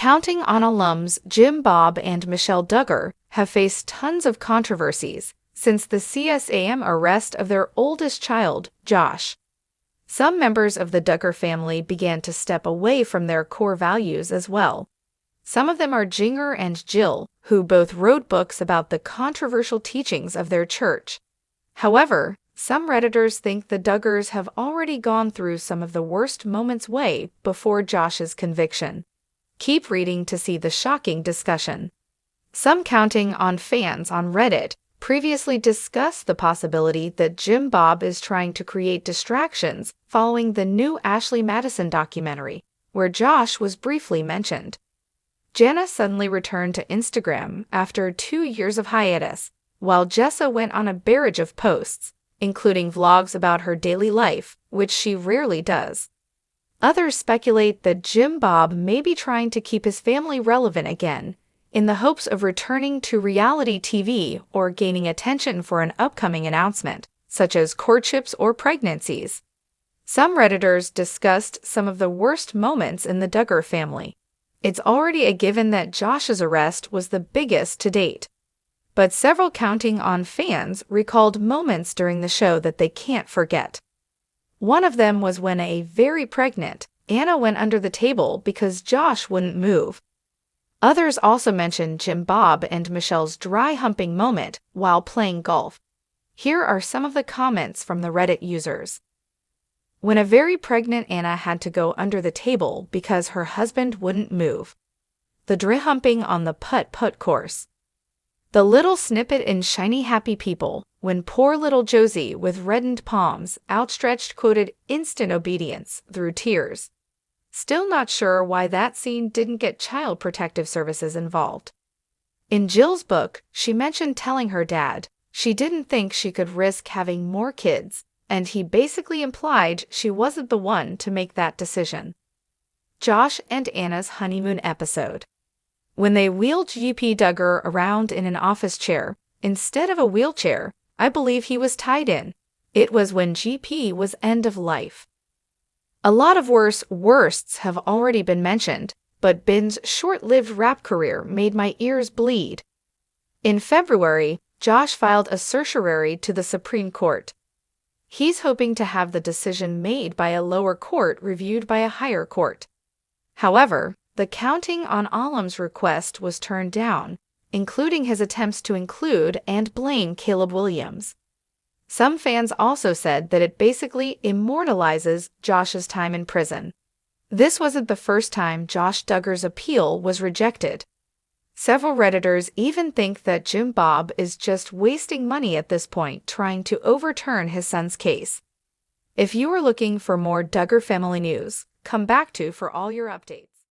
Counting on alums Jim Bob and Michelle Duggar have faced tons of controversies since the CSAM arrest of their oldest child, Josh. Some members of the Duggar family began to step away from their core values as well. Some of them are Jinger and Jill, who both wrote books about the controversial teachings of their church. However, some Redditors think the Duggars have already gone through some of the worst moments way before Josh's conviction. Keep reading to see the shocking discussion. Some Counting on fans on Reddit previously discussed the possibility that Jim Bob is trying to create distractions following the new Ashley Madison documentary, where Josh was briefly mentioned. Jana suddenly returned to Instagram after 2 years of hiatus, while Jessa went on a barrage of posts, including vlogs about her daily life, which she rarely does. Others speculate that Jim Bob may be trying to keep his family relevant again, in the hopes of returning to reality TV or gaining attention for an upcoming announcement, such as courtships or pregnancies. Some Redditors discussed some of the worst moments in the Duggar family. It's already a given that Josh's arrest was the biggest to date. But several Counting on fans recalled moments during the show that they can't forget. One of them was when a very pregnant Anna went under the table because Josh wouldn't move. Others also mentioned Jim Bob and Michelle's dry humping moment while playing golf. Here are some of the comments from the Reddit users. When a very pregnant Anna had to go under the table because her husband wouldn't move. The dry humping on the putt-putt course. The little snippet in Shiny Happy People when poor little Josie with reddened palms outstretched quoted instant obedience through tears. Still not sure why that scene didn't get Child Protective Services involved. In Jill's book, she mentioned telling her dad she didn't think she could risk having more kids, and he basically implied she wasn't the one to make that decision. Josh and Anna's honeymoon episode. When they wheeled GP Duggar around in an office chair, instead of a wheelchair, I believe he was tied in. It was when GP was end of life. A lot of worsts have already been mentioned, but Ben's short-lived rap career made my ears bleed. In February, Josh filed a certiorari to the Supreme Court. He's hoping to have the decision made by a lower court reviewed by a higher court. However, the Counting on alums request was turned down, including his attempts to include and blame Caleb Williams. Some fans also said that it basically immortalizes Josh's time in prison. This wasn't the first time Josh Duggar's appeal was rejected. Several Redditors even think that Jim Bob is just wasting money at this point trying to overturn his son's case. If you are looking for more Duggar family news, come back to for all your updates.